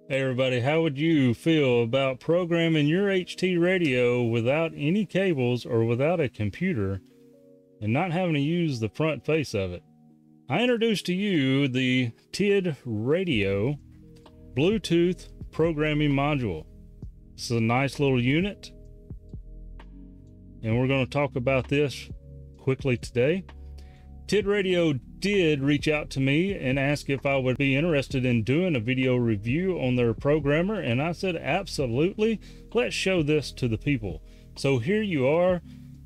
Hey everybody, how would you feel about programming your HT radio without any cables or without a computer and not having to use the front face of it? I introduced to you the TIDRADIO Bluetooth programming module. It's a nice little unit, and we're going to talk about this quickly today. TIDRADIO did reach out to me and ask if I would be interested in doing a video review on their programmer, and I said absolutely, let's show this to the people. So here you are,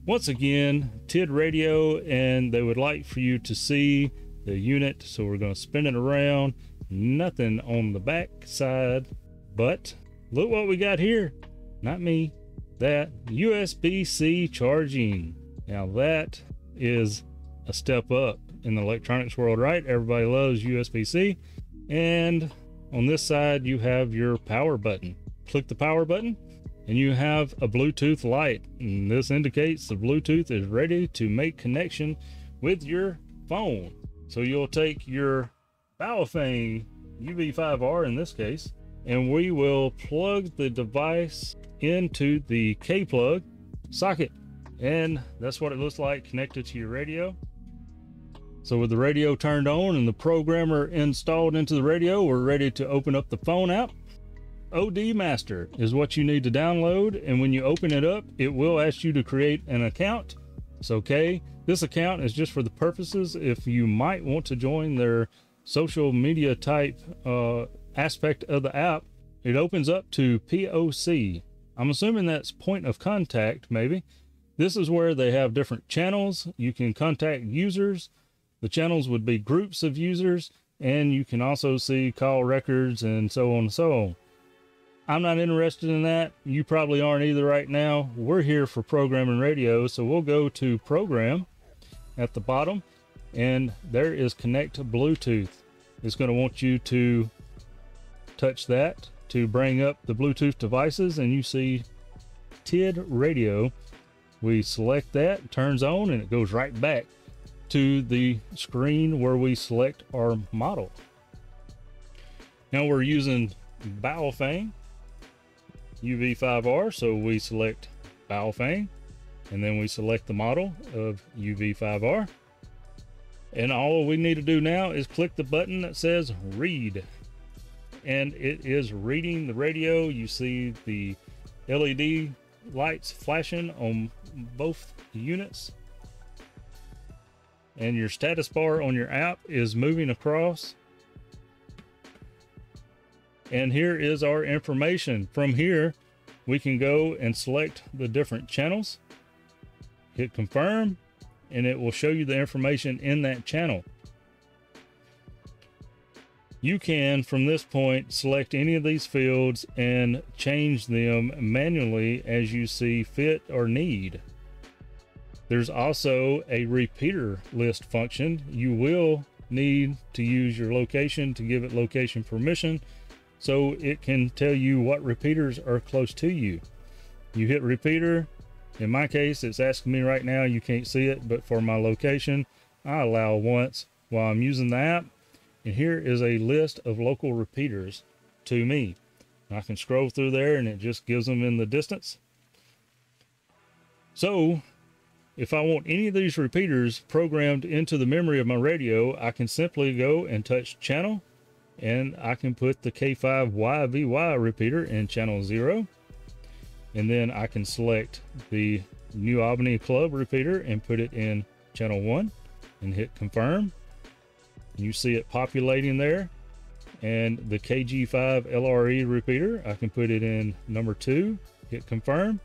once again, TIDRADIO, and they would like for you to see the unit, so we're going to spin it around. Nothing on the back side, but look what we got here. Not me, that USB-C charging. Now that is a step up in the electronics world, right? Everybody loves USB-C. And on this side you have your power button. Click the power button and you have a Bluetooth light, and this indicates the Bluetooth is ready to make connection with your phone. So you'll take your Baofeng UV5R in this case, and we will plug the device into the K plug socket, and that's what it looks like connected to your radio. So with the radio turned on and the programmer installed into the radio, we're ready to open up the phone app. OD Master is what you need to download, and when you open it up, it will ask you to create an account. It's okay. This account is just for the purposes if you might want to join their social media type aspect of the app. It opens up to POC. I'm assuming that's point of contact, maybe. This is where they have different channels. You can contact users. The channels would be groups of users, and you can also see call records and so on and so on. I'm not interested in that. You probably aren't either right now. We're here for programming radio, so we'll go to program at the bottom, and there is connect Bluetooth. It's going to want you to touch that to bring up the Bluetooth devices, and you see TIDRADIO. We select that, it turns on, and it goes right back to the screen where we select our model. Now we're using Baofeng UV5R, so we select Baofeng, and then we select the model of UV5R. And all we need to do now is click the button that says read, and it is reading the radio. You see the LED lights flashing on both units, and your status bar on your app is moving across. And here is our information. From here, we can go and select the different channels, hit confirm, and it will show you the information in that channel. You can, from this point, select any of these fields and change them manually as you see fit or need. There's also a repeater list function. You will need to use your location to give it location permission, so it can tell you what repeaters are close to you. You hit repeater. In my case, it's asking me right now, you can't see it, but for my location, I allow once while I'm using the app. And here is a list of local repeaters to me. I can scroll through there and it just gives them in the distance. So if I want any of these repeaters programmed into the memory of my radio, I can simply go and touch channel, and I can put the K5YVY repeater in channel 0. And then I can select the New Albany Club repeater and put it in channel 1 and hit confirm. You see it populating there. And the KG5 LRE repeater, I can put it in number 2, hit confirm.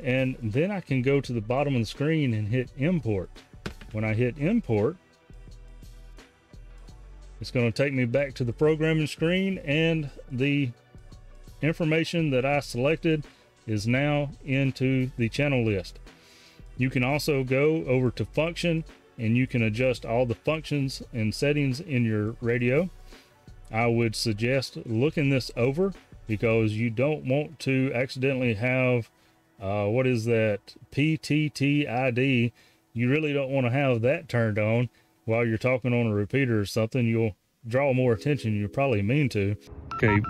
And then I can go to the bottom of the screen and hit import. When I hit import, it's going to take me back to the programming screen, and the information that I selected is now into the channel list. You can also go over to function, and you can adjust all the functions and settings in your radio. I would suggest looking this over, because you don't want to accidentally have what is that, PTTID. You really don't want to have that turned on while you're talking on a repeater or something. You'll draw more attention. You probably mean to. Okay,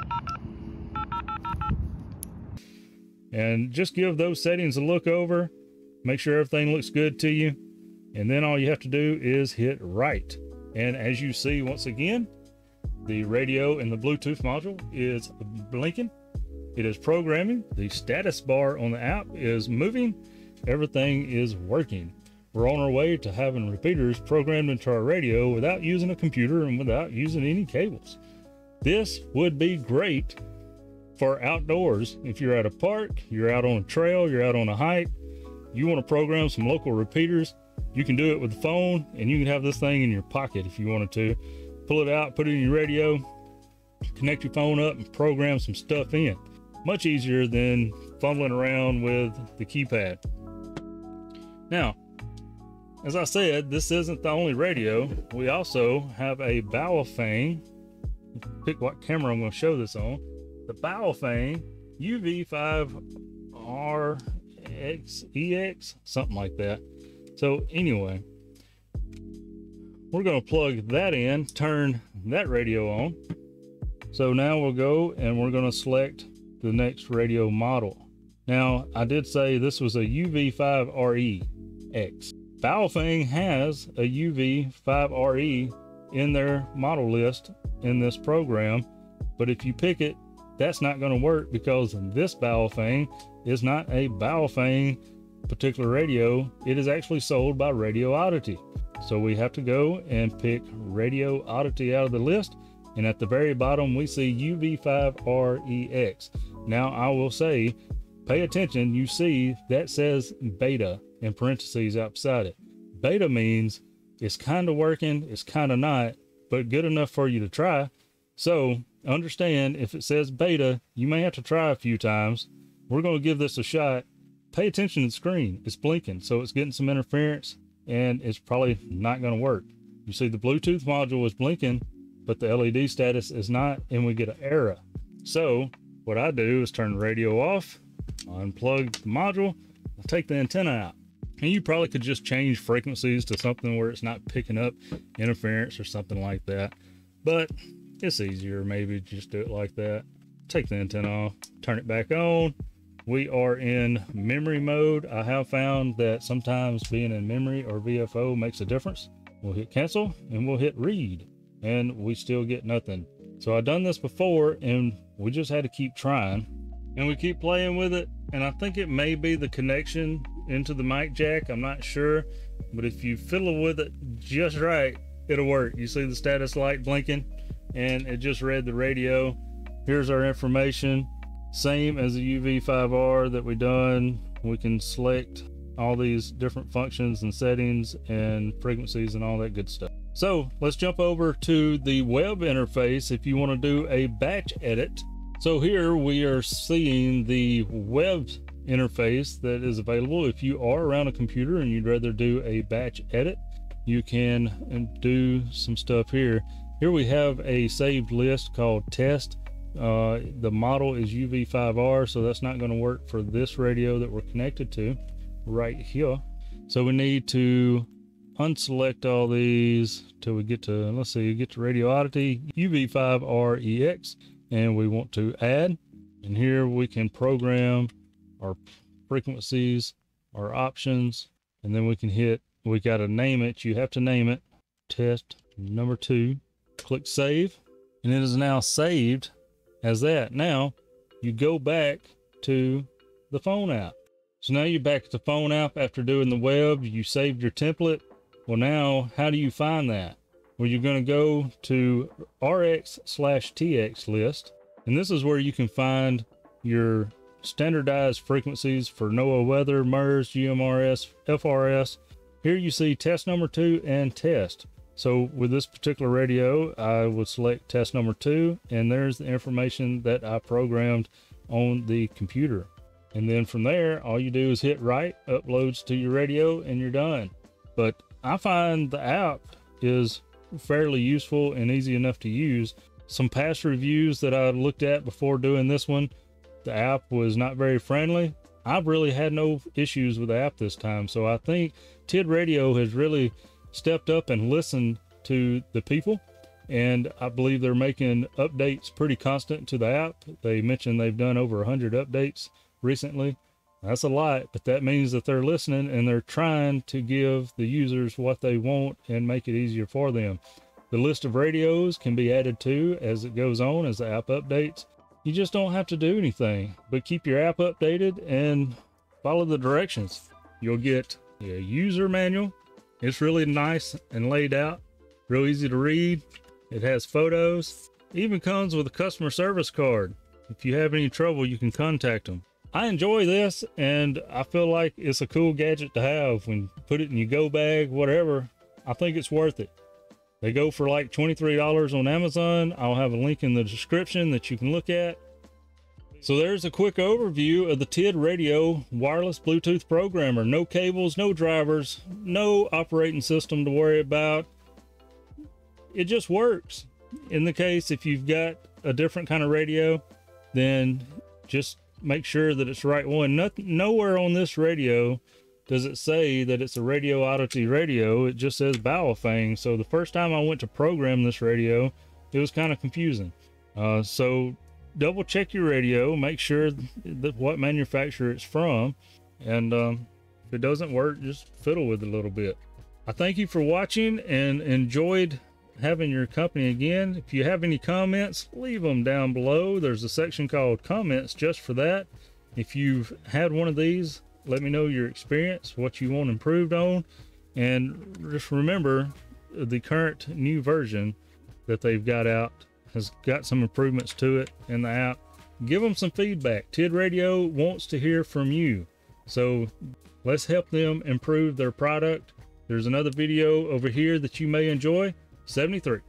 and just give those settings a look over. Make sure everything looks good to you. And then all you have to do is hit right. And as you see, once again, the radio and the Bluetooth module is blinking. It is programming. The status bar on the app is moving. Everything is working. We're on our way to having repeaters programmed into our radio without using a computer and without using any cables. This would be great for outdoors. If you're at a park, you're out on a trail, you're out on a hike, you want to program some local repeaters, you can do it with the phone, and you can have this thing in your pocket if you wanted to. Pull it out, put it in your radio, connect your phone up, and program some stuff in. Much easier than fumbling around with the keypad. Now, as I said, this isn't the only radio. We also have a Baofeng. Pick what camera I'm going to show this on. The Baofeng UV5RXEX, something like that. So anyway, we're going to plug that in, turn that radio on. So now we'll go and we're going to select the next radio model. Now, I did say this was a UV5REX. Baofeng has a UV5RE in their model list in this program, but if you pick it, that's not going to work because this Baofeng is not a Baofeng particular radio. It is actually sold by Radio Oddity. So we have to go and pick Radio Oddity out of the list, and at the very bottom we see UV5REX. Now I will say, pay attention, you see that says beta in parentheses outside it. Beta means it's kind of working, it's kind of not, but good enough for you to try. So understand, if it says beta, you may have to try a few times. We're going to give this a shot. Pay attention to the screen. It's blinking, so it's getting some interference, and it's probably not going to work. You see the Bluetooth module is blinking, but the LED status is not, and we get an error. So what I do is turn the radio off, unplug the module, and take the antenna out. And you probably could just change frequencies to something where it's not picking up interference or something like that. But it's easier maybe just do it like that. Take the antenna off, turn it back on. We are in memory mode. I have found that sometimes being in memory or VFO makes a difference. We'll hit cancel and we'll hit read, and we still get nothing. So I've done this before and we just had to keep trying, and we keep playing with it. And I think it may be the connection into the mic jack. I'm not sure, but if you fiddle with it just right, it'll work. You see the status light blinking and it just read the radio. Here's our information. Same as the UV5R that we done. We can select all these different functions and settings and frequencies and all that good stuff. So let's jump over to the web interface if you want to do a batch edit. So here we are seeing the web interface that is available. If you are around a computer and you'd rather do a batch edit, you can do some stuff here. Here we have a saved list called test. The model is UV5R, so that's not going to work for this radio that we're connected to right here. So we need to unselect all these till we get to, let's see, get to Radio Oddity, UV5REX, and we want to add. And here we can program our frequencies, our options, and then we can hit, we got to name it. You have to name it, test number 2. Click save, and it is now saved as that. Now you go back to the phone app. So now you're back at the phone app after doing the web. You saved your template. Well, now how do you find that? Well, you're going to go to RX/TX list, and this is where you can find your standardized frequencies for NOAA weather, MERS, GMRS, FRS. Here you see test number 2 and test. So with this particular radio, I would select test number 2, and there's the information that I programmed on the computer. And then from there, all you do is hit write, uploads to your radio, and you're done. But I find the app is fairly useful and easy enough to use. Some past reviews that I looked at before doing this one, the app was not very friendly. I've really had no issues with the app this time. So I think TIDRADIO has really stepped up and listened to the people, and I believe they're making updates pretty constant to the app. They mentioned they've done over 100 updates recently. That's a lot, but that means that they're listening and they're trying to give the users what they want and make it easier for them. The list of radios can be added to as it goes on, as the app updates. You just don't have to do anything, but keep your app updated and follow the directions. You'll get a user manual. It's really nice and laid out, real easy to read. It has photos. It even comes with a customer service card. If you have any trouble, you can contact them. I enjoy this, and I feel like it's a cool gadget to have. When you put it in your go bag, whatever, I think it's worth it. They go for like $23 on Amazon. I'll have a link in the description that you can look at. So there's a quick overview of the TIDRADIO wireless Bluetooth programmer. No cables, no drivers, no operating system to worry about. It just works. In the case, if you've got a different kind of radio, then just make sure that it's the right one. Nowhere on this radio does it say that it's a radio oddity radio. It just says Baofeng. So the first time I went to program this radio, it was kind of confusing. So double check your radio, make sure that what manufacturer it's from, and if it doesn't work, just fiddle with it a little bit. I thank you for watching and enjoyed having your company again. If you have any comments, leave them down below. There's a section called comments just for that. If you've had one of these, let me know your experience, what you want improved on, and just remember the current new version that they've got out has got some improvements to it in the app. Give them some feedback. TIDRADIO wants to hear from you, so let's help them improve their product. There's another video over here that you may enjoy. 73.